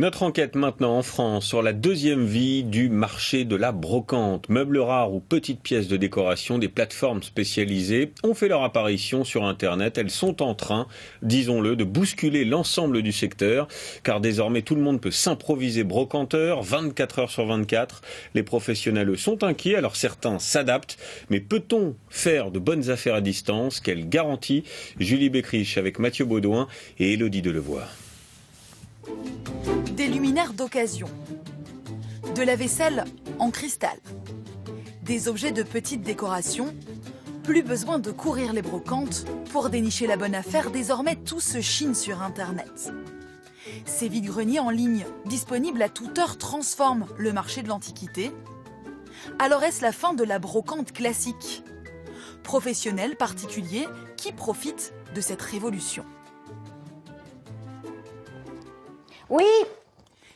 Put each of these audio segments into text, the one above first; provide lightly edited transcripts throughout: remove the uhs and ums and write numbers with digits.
Notre enquête maintenant en France sur la deuxième vie du marché de la brocante. Meubles rares ou petites pièces de décoration, des plateformes spécialisées ont fait leur apparition sur Internet. Elles sont en train, disons-le, de bousculer l'ensemble du secteur, car désormais tout le monde peut s'improviser brocanteur 24 heures sur 24. Les professionnels eux, sont inquiets, alors certains s'adaptent. Mais peut-on faire de bonnes affaires à distance? Quelle garantie? Julie Beckrich avec Mathieu Baudouin et Élodie Delevoye. Des luminaires d'occasion, de la vaisselle en cristal, des objets de petite décoration. Plus besoin de courir les brocantes pour dénicher la bonne affaire, désormais tout se chine sur Internet. Ces vide-greniers en ligne, disponibles à toute heure, transforment le marché de l'Antiquité. Alors est-ce la fin de la brocante classique? Professionnels, particuliers, qui profitent de cette révolution? Oui.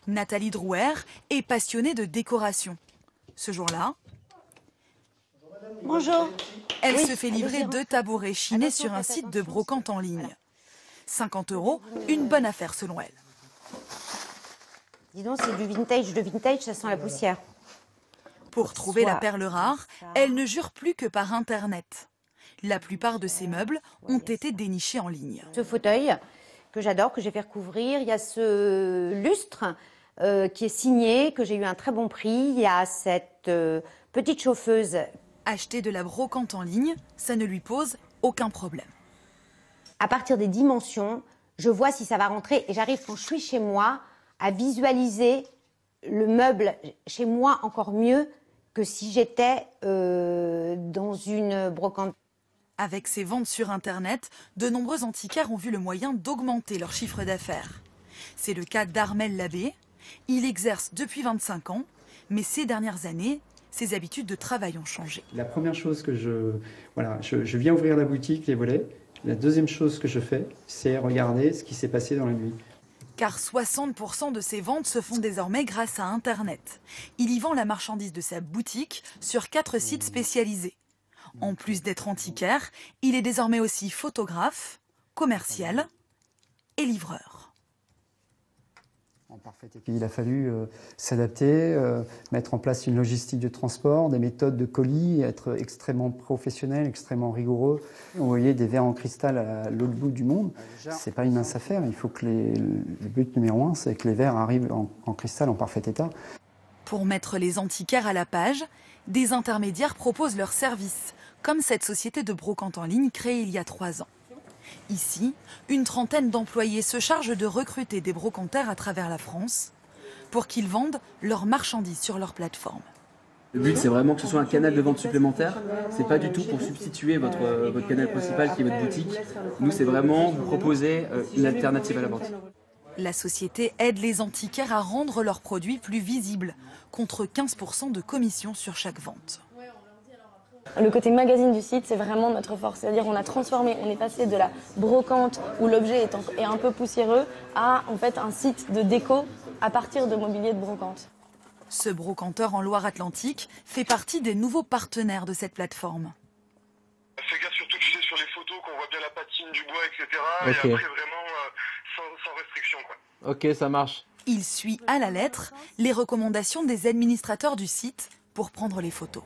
Nathalie Drouer est passionnée de décoration. Ce jour-là, Bonjour. elle se fait livrer 2 tabourets chinés sur un site de brocante en ligne. 50 €, une bonne affaire selon elle. Dis donc, c'est du vintage. De vintage, ça sent la poussière. Pour trouver la perle rare, elle ne jure plus que par Internet. La plupart de ces meubles ont été dénichés en ligne. Ce fauteuil que j'adore, que j'ai fait recouvrir. Il y a ce lustre qui est signé, que j'ai eu un très bon prix. Il y a cette petite chauffeuse. Acheter de la brocante en ligne, ça ne lui pose aucun problème. À partir des dimensions, je vois si ça va rentrer et j'arrive quand je suis chez moi à visualiser le meuble chez moi encore mieux que si j'étais dans une brocante. Avec ses ventes sur Internet, de nombreux antiquaires ont vu le moyen d'augmenter leur chiffre d'affaires. C'est le cas d'Armel Labbé. Il exerce depuis 25 ans, mais ces dernières années, ses habitudes de travail ont changé. La première chose que je viens ouvrir la boutique, les volets. La deuxième chose que je fais, c'est regarder ce qui s'est passé dans la nuit. Car 60% de ses ventes se font désormais grâce à Internet. Il y vend la marchandise de sa boutique sur 4 sites spécialisés. En plus d'être antiquaire, il est désormais aussi photographe, commercial et livreur. Et puis il a fallu s'adapter, mettre en place une logistique de transport, des méthodes de colis, être extrêmement professionnel, extrêmement rigoureux. Vous voyez des verres en cristal à l'autre bout du monde, c'est pas une mince affaire. Il faut que le but numéro 1, c'est que les verres arrivent en cristal en parfait état. Pour mettre les antiquaires à la page, des intermédiaires proposent leurs services, comme cette société de brocante en ligne créée il y a 3 ans. Ici, une trentaine d'employés se chargent de recruter des brocantaires à travers la France pour qu'ils vendent leurs marchandises sur leur plateforme. Le but, c'est vraiment que ce soit un canal de vente supplémentaire. C'est pas du tout pour substituer votre canal principal qui est votre boutique. Nous, c'est vraiment vous proposer une alternative à la vente. La société aide les antiquaires à rendre leurs produits plus visibles, contre 15% de commission sur chaque vente. Le côté magazine du site, c'est vraiment notre force. C'est-à-dire on a transformé, on est passé de la brocante où l'objet est un peu poussiéreux à en fait un site de déco à partir de mobilier de brocante. Ce brocanteur en Loire-Atlantique fait partie des nouveaux partenaires de cette plateforme. Fais gaffe surtout sur les photos qu'on voit bien la patine du bois, etc. Okay. Et après vraiment sans restriction, quoi. Ok, ça marche. Il suit à la lettre les recommandations des administrateurs du site pour prendre les photos.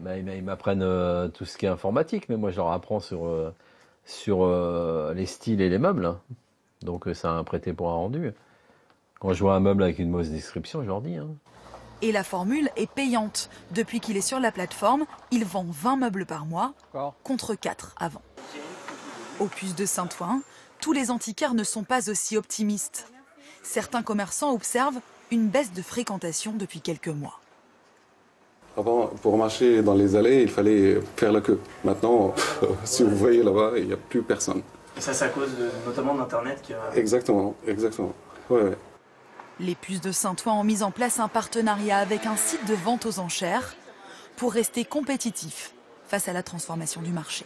Ils m'apprennent tout ce qui est informatique, mais moi je leur apprends sur les styles et les meubles. Donc c'est un prêté pour un rendu. Quand je vois un meuble avec une mauvaise description, je leur dis. Et la formule est payante. Depuis qu'il est sur la plateforme, il vend 20 meubles par mois, contre 4 avant. Au Puce de Saint-Ouen, tous les antiquaires ne sont pas aussi optimistes. Certains commerçants observent une baisse de fréquentation depuis quelques mois. Avant, pour marcher dans les allées, il fallait faire la queue. Maintenant, si vous voyez là-bas, il n'y a plus personne. Et ça, c'est à cause notamment d'Internet qui a... Exactement. Ouais. Les Puces de Saint-Ouen ont mis en place un partenariat avec un site de vente aux enchères pour rester compétitifs face à la transformation du marché.